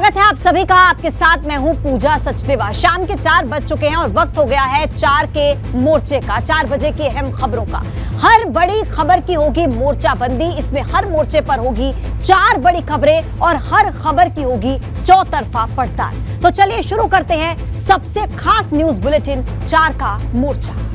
स्वागत है आप सभी का। आपके साथ मैं हूं पूजा सचदेवा। शाम के 4 बज चुके हैं और वक्त हो गया है 4 के मोर्चे का, 4 बजे की अहम खबरों का। हर बड़ी खबर की होगी मोर्चाबंदी। इसमें हर मोर्चे पर होगी 4 बड़ी खबरें और हर खबर की होगी चौतरफा पड़ताल। तो चलिए शुरू करते हैं सबसे खास न्यूज बुलेटिन 4 का मोर्चा।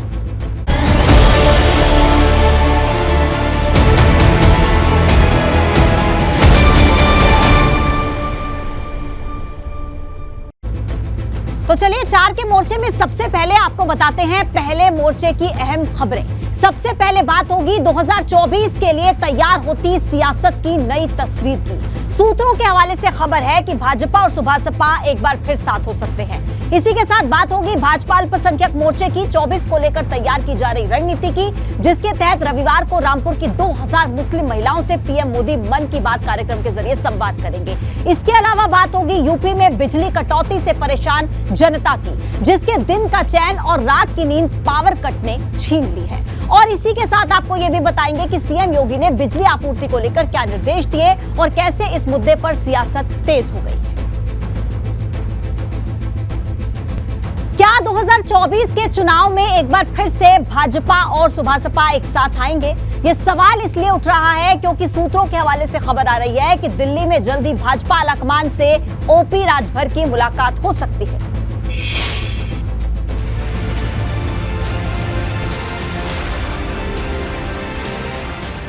तो चलिए 4 के मोर्चे में सबसे पहले आपको बताते हैं पहले मोर्चे की अहम खबरें। सबसे पहले बात होगी 2024 के लिए तैयार होती सियासत की नई तस्वीर की। सूत्रों के हवाले से खबर है कि भाजपा और सुभासपा एक बार फिर साथ हो सकते हैं। इसी के साथ बात होगी भाजपा अल्पसंख्यक मोर्चे की 24 को लेकर तैयार की जा रही रणनीति की, जिसके तहत रविवार को रामपुर की 2000 मुस्लिम महिलाओं से पीएम मोदी मन की बात कार्यक्रम के जरिए संवाद करेंगे। इसके अलावा बात होगी यूपी में बिजली कटौती से परेशान जनता की, जिसके दिन का चैन और रात की नींद पावर कट ने छीन ली है। और इसी के साथ आपको यह भी बताएंगे कि सीएम योगी ने बिजली आपूर्ति को लेकर क्या निर्देश दिए और कैसे इस मुद्दे पर सियासत तेज हो गई है। क्या 2024 के चुनाव में एक बार फिर से भाजपा और सुभासपा एक साथ आएंगे? यह सवाल इसलिए उठ रहा है क्योंकि सूत्रों के हवाले से खबर आ रही है कि दिल्ली में जल्दी भाजपा आलाकमान से ओपी राजभर की मुलाकात हो सकती है।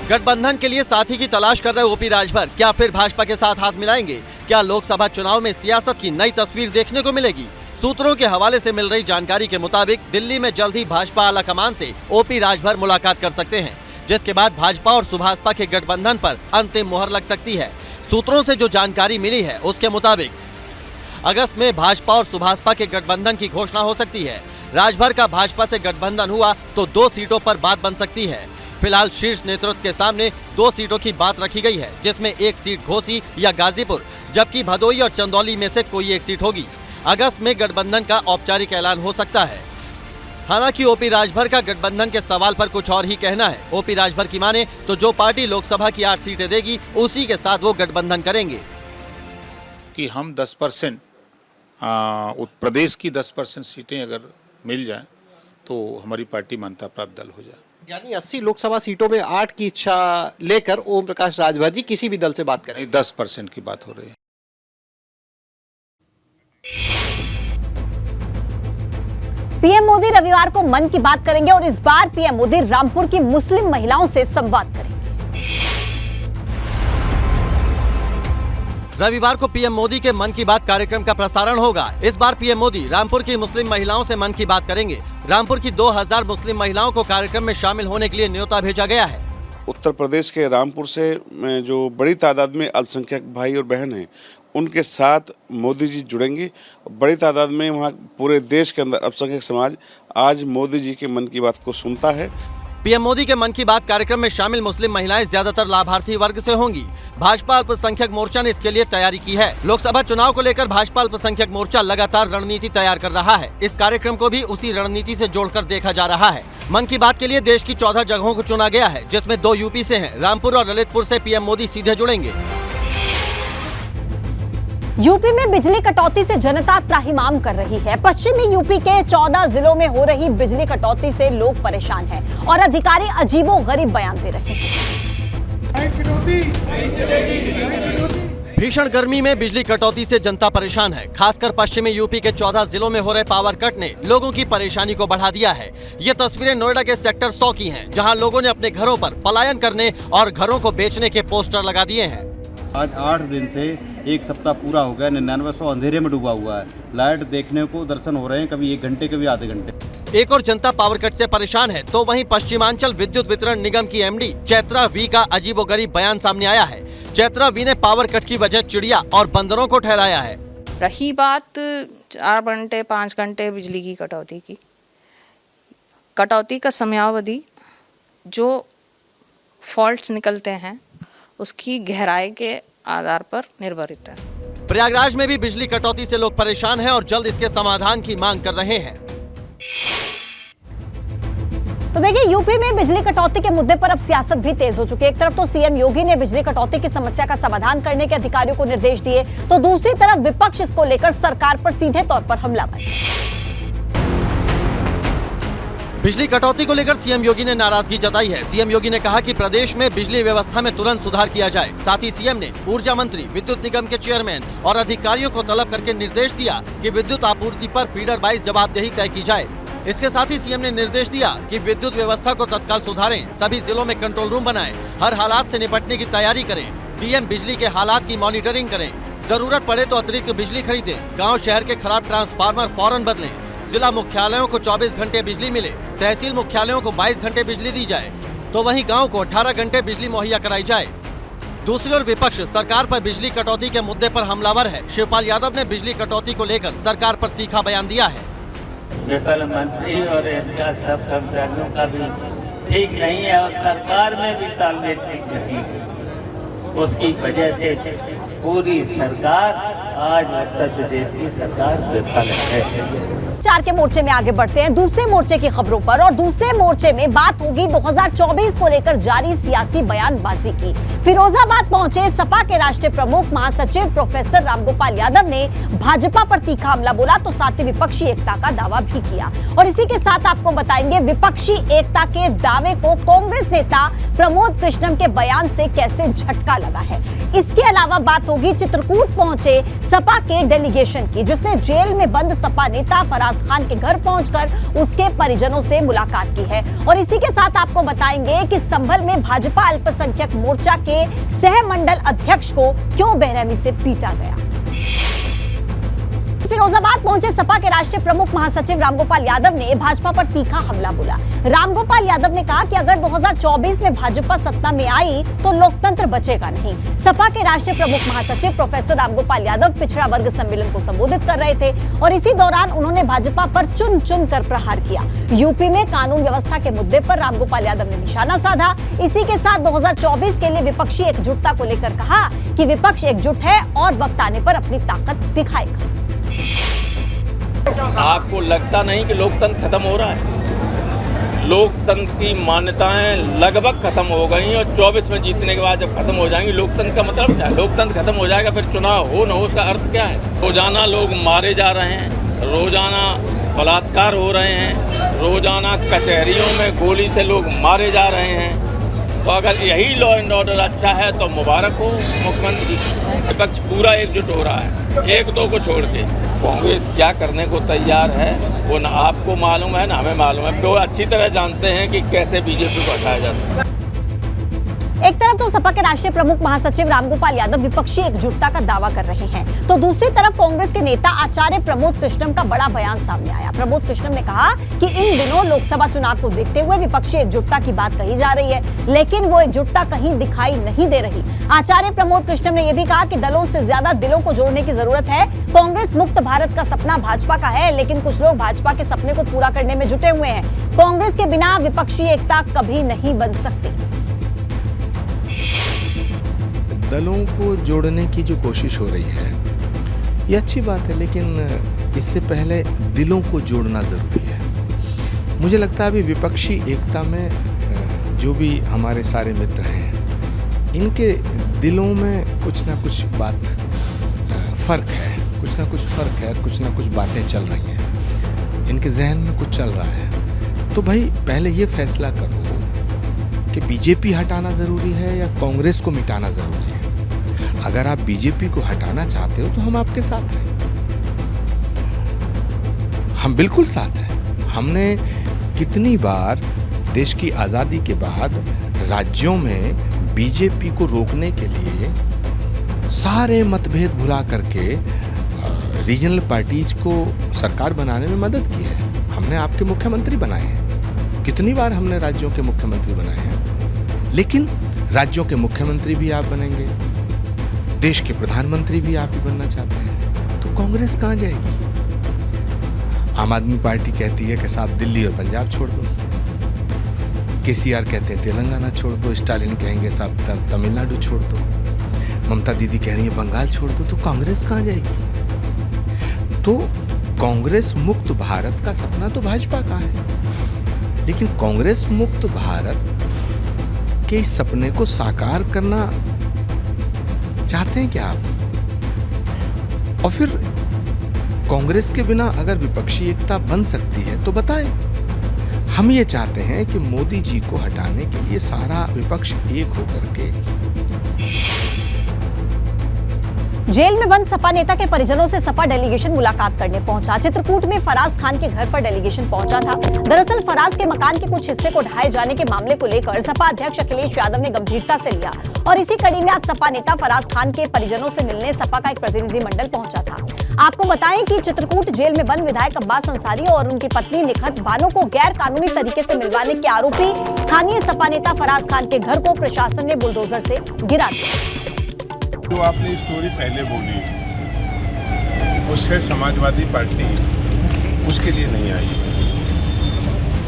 गठबंधन के लिए साथी की तलाश कर रहे ओपी राजभर क्या फिर भाजपा के साथ हाथ मिलाएंगे? क्या लोकसभा चुनाव में सियासत की नई तस्वीर देखने को मिलेगी? सूत्रों के हवाले से मिल रही जानकारी के मुताबिक दिल्ली में जल्द ही भाजपा आलाकमान से ओपी राजभर मुलाकात कर सकते हैं, जिसके बाद भाजपा और सुभासपा के गठबंधन पर अंतिम मुहर लग सकती है। सूत्रों से जो जानकारी मिली है उसके मुताबिक अगस्त में भाजपा और सुभासपा के गठबंधन की घोषणा हो सकती है। राजभर का भाजपा से गठबंधन हुआ तो 2 सीटों पर बात बन सकती है। फिलहाल शीर्ष नेतृत्व के सामने 2 सीटों की बात रखी गई है, जिसमें एक सीट घोसी या गाजीपुर, जबकि भदोही और चंदौली में से कोई एक सीट होगी। अगस्त में गठबंधन का औपचारिक ऐलान हो सकता है। हालांकि ओपी राजभर का गठबंधन के सवाल पर कुछ और ही कहना है। ओपी राजभर की माने तो जो पार्टी लोकसभा की 8 सीटें देगी उसी के साथ वो गठबंधन करेंगे। कि हम 10% प्रदेश की 10% सीटें अगर मिल जाएं तो हमारी पार्टी मान्यता प्राप्त दल हो जाए। यानी 80 लोकसभा सीटों में 8 की इच्छा लेकर ओम प्रकाश राजभर जी किसी भी दल से बात करें। 10% की बात हो रही है। पीएम मोदी रविवार को मन की बात करेंगे और इस बार पीएम मोदी रामपुर की मुस्लिम महिलाओं से संवाद करेंगे। रविवार को पीएम मोदी के मन की बात कार्यक्रम का प्रसारण होगा। इस बार पीएम मोदी रामपुर की मुस्लिम महिलाओं से मन की बात करेंगे। रामपुर की 2000 मुस्लिम महिलाओं को कार्यक्रम में शामिल होने के लिए न्योता भेजा गया है। उत्तर प्रदेश के रामपुर से जो बड़ी तादाद में अल्पसंख्यक भाई और बहन हैं, उनके साथ मोदी जी जुड़ेंगे। बड़ी तादाद में वहाँ पूरे देश के अंदर अल्पसंख्यक समाज आज मोदी जी के मन की बात को सुनता है। पीएम मोदी के मन की बात कार्यक्रम में शामिल मुस्लिम महिलाएं ज्यादातर लाभार्थी वर्ग से होंगी। भाजपा अल्पसंख्यक मोर्चा ने इसके लिए तैयारी की है। लोकसभा चुनाव को लेकर भाजपा अल्पसंख्यक मोर्चा लगातार रणनीति तैयार कर रहा है। इस कार्यक्रम को भी उसी रणनीति से जोड़कर देखा जा रहा है। मन की बात के लिए देश की 14 जगहों को चुना गया है, जिसमें 2 यूपी से हैं। रामपुर और ललितपुर से पीएम मोदी सीधे जुड़ेंगे। यूपी में बिजली कटौती से जनता त्राहिमाम कर रही है। पश्चिमी यूपी के 14 जिलों में हो रही बिजली कटौती से लोग परेशान हैं और अधिकारी अजीबोगरीब बयान दे रहे हैं। भीषण गर्मी में बिजली कटौती से जनता परेशान है। खासकर पश्चिमी यूपी के 14 जिलों में हो रहे पावर कट ने लोगों की परेशानी को बढ़ा दिया है। ये तस्वीरें नोएडा के सेक्टर 100 की हैं, जहां लोगों ने अपने घरों पर पलायन करने और घरों को बेचने के पोस्टर लगा दिए हैं। आज 8 दिन से 1 सप्ताह पूरा हो गया। 9900 अंधेरे में डूबा हुआ है। लाइट देखने को दर्शन हो रहे हैं, कभी 1 घंटे कभी आधे घंटे। एक और जनता पावर कट से परेशान है तो वहीं पश्चिमांचल विद्युत वितरण निगम की एमडी चैत्रा वी का अजीबोगरीब बयान सामने आया है। चैत्रा वी ने पावर कट की वजह चिड़िया और बंदरों को ठहराया है। रही बात 4 घंटे 5 घंटे बिजली की कटौती की, कटौती का समयावधि जो फॉल्ट्स निकलते हैं उसकी गहराई के आधार पर निर्भरित है। प्रयागराज में भी बिजली कटौती से लोग परेशान हैं और जल्द इसके समाधान की मांग कर रहे हैं। तो देखिए, यूपी में बिजली कटौती के मुद्दे पर अब सियासत भी तेज हो चुकी है। एक तरफ तो सीएम योगी ने बिजली कटौती की समस्या का समाधान करने के अधिकारियों को निर्देश दिए, तो दूसरी तरफ विपक्ष इसको लेकर सरकार पर सीधे तौर पर हमलावर। बिजली कटौती को लेकर सीएम योगी ने नाराजगी जताई है। सीएम योगी ने कहा कि प्रदेश में बिजली व्यवस्था में तुरंत सुधार किया जाए। साथ ही सीएम ने ऊर्जा मंत्री, विद्युत निगम के चेयरमैन और अधिकारियों को तलब करके निर्देश दिया कि विद्युत आपूर्ति पर फीडर वाइज जवाबदेही तय की जाए। इसके साथ ही सीएम ने निर्देश दिया कि विद्युत व्यवस्था को तत्काल सुधारें, सभी जिलों में कंट्रोल रूम बनाएं, हर हालात से निपटने की तैयारी करें, पीएम बिजली के हालात की मॉनिटरिंग करें, जरूरत पड़े तो अतिरिक्त बिजली खरीदें, गाँव शहर के खराब ट्रांसफार्मर फौरन बदलें, जिला मुख्यालयों को 24 घंटे बिजली मिले, तहसील मुख्यालयों को 22 घंटे बिजली दी जाए, तो वहीं गांव को 18 घंटे बिजली मुहैया कराई जाए। दूसरी ओर विपक्ष सरकार पर बिजली कटौती के मुद्दे पर हमलावर है। शिवपाल यादव ने बिजली कटौती को लेकर सरकार पर तीखा बयान दिया है। विफल मंत्री और इनका सब कर्मचारियों का भी ठीक नहीं है और सरकार में भी तालमेल ठीक नहीं है। उसकी वजह से पूरी सरकार आज उत्तर प्रदेश की सरकार विफल है। चार के मोर्चे में आगे बढ़ते हैं दूसरे मोर्चे की खबरों पर, और दूसरे मोर्चे में बात होगी 2024 को लेकर जारी सियासी बयानबाजी की। फिरोजाबाद पहुंचे सपा के राष्ट्रीय प्रमुख महासचिव प्रोफेसर रामगोपाल यादव ने भाजपा पर तीखा हमला बोला, तो साथ ही विपक्षी एकता का दावा भी किया। और इसी के साथ आपको बताएंगे विपक्षी एकता के दावे को कांग्रेस नेता प्रमोद कृष्णम के बयान से कैसे झटका लगा है। इसके अलावा बात होगी चित्रकूट पहुंचे सपा के डेलीगेशन की, जिसने जेल में बंद सपा नेता फराज खान के घर पहुंचकर उसके परिजनों से मुलाकात की है। और इसी के साथ आपको बताएंगे कि संभल में भाजपा अल्पसंख्यक मोर्चा के सह मंडल अध्यक्ष को क्यों बेरहमी से पीटा गया। फिरोजाबाद पहुंचे सपा के राष्ट्रीय प्रमुख महासचिव रामगोपाल यादव ने भाजपा पर तीखा हमला बोला। रामगोपाल यादव ने कहा कि अगर 2024 में भाजपा सत्ता में आई तो लोकतंत्र बचेगा नहीं। सपा के राष्ट्रीय प्रमुख महासचिव प्रोफेसर रामगोपाल यादव पिछड़ा वर्ग सम्मेलन को संबोधित कर रहे थे और इसी दौरान उन्होंने भाजपा पर चुन चुन कर प्रहार किया। यूपी में कानून व्यवस्था के मुद्दे पर रामगोपाल यादव ने निशाना साधा। इसी के साथ 2024 के लिए विपक्षी एकजुटता को लेकर कहा कि विपक्ष एकजुट है और वक्त आने पर अपनी ताकत दिखाएगा। आपको लगता नहीं कि लोकतंत्र खत्म हो रहा है? लोकतंत्र की मान्यताएं लगभग खत्म हो गई और 24 में जीतने के बाद जब खत्म हो जाएंगी, लोकतंत्र का मतलब क्या है? लोकतंत्र खत्म हो जाएगा फिर चुनाव हो न हो उसका अर्थ क्या है? रोजाना लोग मारे जा रहे हैं, रोजाना बलात्कार हो रहे हैं, रोजाना कचहरियों में गोली से लोग मारे जा रहे हैं। तो अगर यही लॉ एंड ऑर्डर अच्छा है तो मुबारक हो मुख्यमंत्री। विपक्ष पूरा एकजुट हो रहा है, एक दो को छोड़ के। कांग्रेस क्या करने को तैयार है वो ना आपको मालूम है ना हमें मालूम है। तो अच्छी तरह जानते हैं कि कैसे बीजेपी को हटाया जा सकता है। एक तरफ तो सपा के राष्ट्रीय प्रमुख महासचिव रामगोपाल यादव विपक्षी एकजुटता का दावा कर रहे हैं, तो दूसरी तरफ कांग्रेस के नेता आचार्य प्रमोद कृष्णम का बड़ा बयान सामने आया। प्रमोद कृष्णम ने कहा कि इन दिनों लोकसभा चुनाव को देखते हुए विपक्षी एकजुटता की बात कही जा रही है, लेकिन वो एकजुटता कहीं दिखाई नहीं दे रही। आचार्य प्रमोद कृष्णम ने यह भी कहा कि दलों से ज्यादा दिलों को जोड़ने की जरूरत है। कांग्रेस मुक्त भारत का सपना भाजपा का है, लेकिन कुछ लोग भाजपा के सपने को पूरा करने में जुटे हुए हैं। कांग्रेस के बिना विपक्षी एकता कभी नहीं बन सकती। दलों को जोड़ने की जो कोशिश हो रही है ये अच्छी बात है, लेकिन इससे पहले दिलों को जोड़ना ज़रूरी है। मुझे लगता है अभी विपक्षी एकता में जो भी हमारे सारे मित्र हैं इनके दिलों में कुछ ना कुछ बात फ़र्क है, कुछ ना कुछ बातें चल रही हैं, इनके जहन में कुछ चल रहा है। तो भाई पहले ये फैसला करो कि बीजेपी हटाना ज़रूरी है या कांग्रेस को मिटाना ज़रूरी है। अगर आप बीजेपी को हटाना चाहते हो तो हम आपके साथ हैं, हम बिल्कुल साथ हैं। हमने कितनी बार देश की आज़ादी के बाद राज्यों में बीजेपी को रोकने के लिए सारे मतभेद भुला करके रीजनल पार्टीज को सरकार बनाने में मदद की है। हमने आपके मुख्यमंत्री बनाए हैं, कितनी बार हमने राज्यों के मुख्यमंत्री बनाए हैं, लेकिन राज्यों के मुख्यमंत्री भी आप बनेंगे, देश के प्रधानमंत्री भी आप ही बनना चाहते हैं, तो कांग्रेस कहाँ जाएगी? आम आदमी पार्टी कहती है कि साहब दिल्ली और पंजाब छोड़ दो, केसीआर कहते हैं तेलंगाना छोड़ दो, स्टालिन कहेंगे साहब तमिलनाडु छोड़ दो, ममता दीदी कह रही है बंगाल छोड़ दो, तो कांग्रेस कहाँ जाएगी? तो कांग्रेस मुक्त भारत का सपना तो भाजपा का है, लेकिन कांग्रेस मुक्त भारत के इस सपने को साकार करना चाहते हैं क्या आप? और फिर कांग्रेस के बिना अगर विपक्षी एकता बन सकती है तो बताएं। हम ये चाहते हैं कि मोदी जी को हटाने के लिए सारा विपक्ष एक होकर के। जेल में बंद सपा नेता के परिजनों से सपा डेलीगेशन मुलाकात करने पहुंचा। चित्रकूट में फराज खान के घर पर डेलीगेशन पहुंचा था। दरअसल फराज के मकान के कुछ हिस्से को ढहाए जाने के मामले को लेकर सपा अध्यक्ष अखिलेश यादव ने गंभीरता से लिया और इसी कड़ी में आज सपा नेता फराज खान के परिजनों से मिलने सपा का एक प्रतिनिधिमंडल पहुंचा था। आपको बताएं कि चित्रकूट जेल में बंद विधायक अब्बास अंसारी और उनकी पत्नी निखत बानो को गैर कानूनी तरीके से मिलवाने के आरोपी स्थानीय सपा नेता फराज खान के घर को प्रशासन ने बुलडोजर से गिरा दिया। जो आपने स्टोरी पहले बोली उससे समाजवादी पार्टी उसके लिए नहीं आई।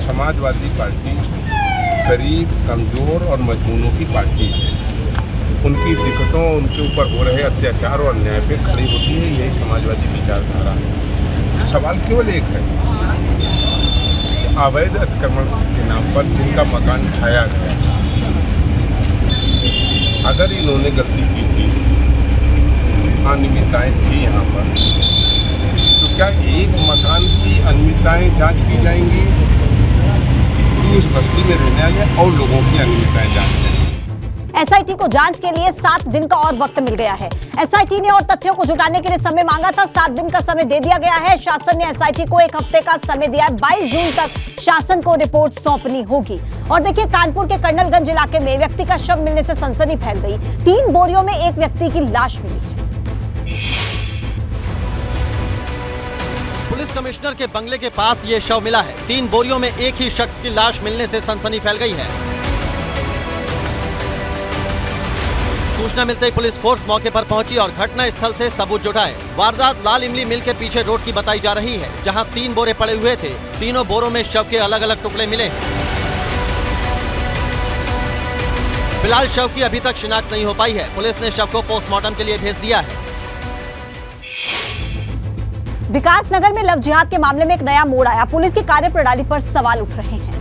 समाजवादी पार्टी गरीब, कमजोर और मजबूरों की पार्टी है। उनकी दिक्कतों, उनके ऊपर हो रहे अत्याचार और अन्याय पे खड़ी होती है, यही समाजवादी विचारधारा है। सवाल केवल एक है, अवैध अतिक्रमण के नाम पर जिनका मकान ढाया गया, अगर इन्होंने गलती की थी, अनियमितताएं थी यहाँ पर, तो क्या एक मकान की अनियमितताएं जांच की जाएंगी? उस बस्ती में रहने वाले और लोगों की अनियमितताएं जांच जाएंगी। एसआईटी को जांच के लिए 7 दिन का और वक्त मिल गया है। एसआईटी ने और तथ्यों को जुटाने के लिए समय मांगा था, 7 दिन का समय दे दिया गया है। शासन ने एसआईटी को 1 हफ्ते का समय दिया है। 22 जून तक शासन को रिपोर्ट सौंपनी होगी। और देखिए, कानपुर के कर्नलगंज इलाके में व्यक्ति का शव मिलने से सनसनी फैल गई। 3 बोरियों में एक व्यक्ति की लाश मिली है। पुलिस कमिश्नर के बंगले के पास ये शव मिला है। 3 बोरियों में एक ही शख्स की लाश मिलने से सनसनी फैल गई है। सूचना मिलते ही पुलिस फोर्स मौके पर पहुंची और घटना स्थल से सबूत जुटाए। वारदात लाल इमली मिल के पीछे रोड की बताई जा रही है, जहां 3 बोरे पड़े हुए थे। तीनों बोरों में शव के अलग अलग टुकड़े मिले हैं। फिलहाल शव की अभी तक शिनाख्त नहीं हो पाई है। पुलिस ने शव को पोस्टमार्टम के लिए भेज दिया है। विकासनगर में लव जिहाद के मामले में एक नया मोड़ आया। पुलिस की कार्यप्रणाली पर सवाल उठ रहे हैं।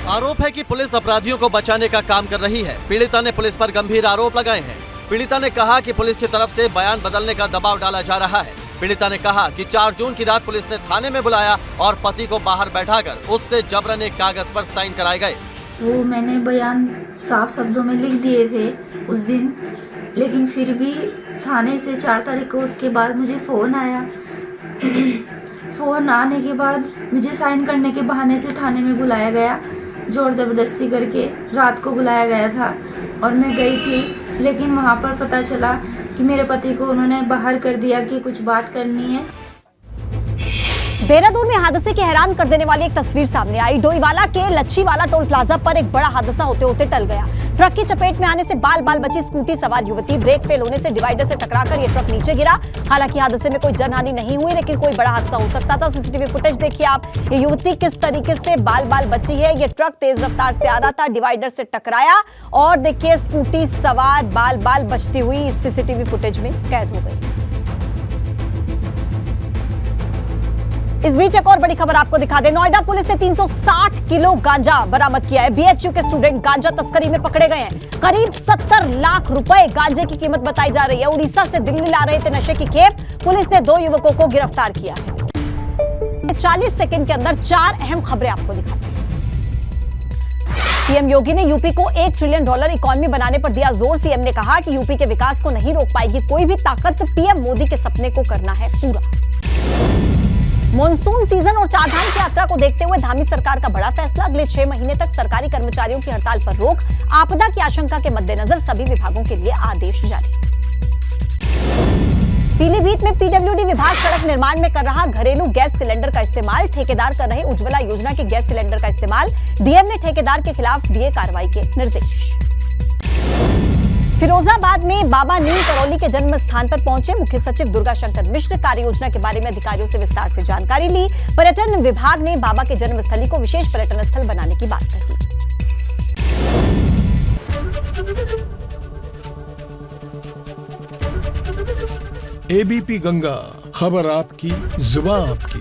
आरोप है कि पुलिस अपराधियों को बचाने का काम कर रही है। पीड़िता ने पुलिस पर गंभीर आरोप लगाए हैं। पीड़िता ने कहा कि पुलिस की तरफ से बयान बदलने का दबाव डाला जा रहा है। पीड़िता ने कहा कि 4 जून की रात पुलिस ने थाने में बुलाया और पति को बाहर बैठाकर उससे जबरन एक कागज पर साइन कराए गए। वो मैंने बयान साफ शब्दों में लिख दिए थे उस दिन, लेकिन फिर भी थाने से 4 तारीख को उसके बाद मुझे फ़ोन आया। फ़ोन आने के बाद मुझे साइन करने के बहाने से थाने में बुलाया गया, जोर ज़बरदस्ती करके रात को बुलाया गया था और मैं गई थी। लेकिन वहाँ पर पता चला कि मेरे पति को उन्होंने बाहर कर दिया कि कुछ बात करनी है। देहरादून में हादसे की हैरान कर देने वाली एक तस्वीर सामने आई। डोईवाला के लच्छीवाला टोल प्लाजा पर एक बड़ा हादसा होते होते टल गया। ट्रक की चपेट में आने से बाल बाल बची स्कूटी सवार युवती। ब्रेक फेल होने से डिवाइडर से टकराकर ये ट्रक नीचे गिरा। हालांकि हादसे में कोई जनहानि नहीं हुई, लेकिन कोई बड़ा हादसा हो सकता था। सीसीटीवी फुटेज देखिए आप। ये युवती किस तरीके से बाल बाल बची है। ये ट्रक तेज रफ्तार से आ रहा था, डिवाइडर से टकराया और देखिए स्कूटी सवार बाल बाल बचती हुई इस सीसीटीवी फुटेज में कैद हो गई। इस बीच एक और बड़ी खबर आपको दिखा दें। नोएडा पुलिस ने 360 किलो गांजा बरामद किया है। बीएचयू के स्टूडेंट गांजा तस्करी में पकड़े गए हैं। करीब 70 लाख रुपए गांजे की कीमत बताई जा रही है। उड़ीसा से दिल्ली ला रहे थे नशे की खेप। पुलिस ने 2 युवकों को गिरफ्तार किया है। 40 सेकंड के अंदर 4 अहम खबरें आपको दिखाते हैं। सीएम योगी ने यूपी को $1 ट्रिलियन इकोनॉमी बनाने पर दिया जोर। सीएम ने कहा कि यूपी के विकास को नहीं रोक पाएगी कोई भी ताकत। पीएम मोदी के सपने को करना है पूरा। मॉनसून सीजन और चारधाम की यात्रा को देखते हुए धामी सरकार का बड़ा फैसला। अगले 6 महीने तक सरकारी कर्मचारियों की हड़ताल पर रोक। आपदा की आशंका के मद्देनजर सभी विभागों के लिए आदेश जारी। पीलीभीत में पीडब्ल्यूडी विभाग सड़क निर्माण में कर रहा घरेलू गैस सिलेंडर का इस्तेमाल। ठेकेदार कर रहे उज्ज्वला योजना के गैस सिलेंडर का इस्तेमाल। डीएम ने ठेकेदार के खिलाफ दिए कार्रवाई के निर्देश। फिरोजाबाद में बाबा नीम करौली के जन्म स्थान पर पहुंचे मुख्य सचिव दुर्गा शंकर मिश्र। कार्य योजना के बारे में अधिकारियों से विस्तार से जानकारी ली। पर्यटन विभाग ने बाबा के जन्म स्थली को विशेष पर्यटन स्थल बनाने की बात कही। एबीपी गंगा, खबर आपकी, जुबान आपकी।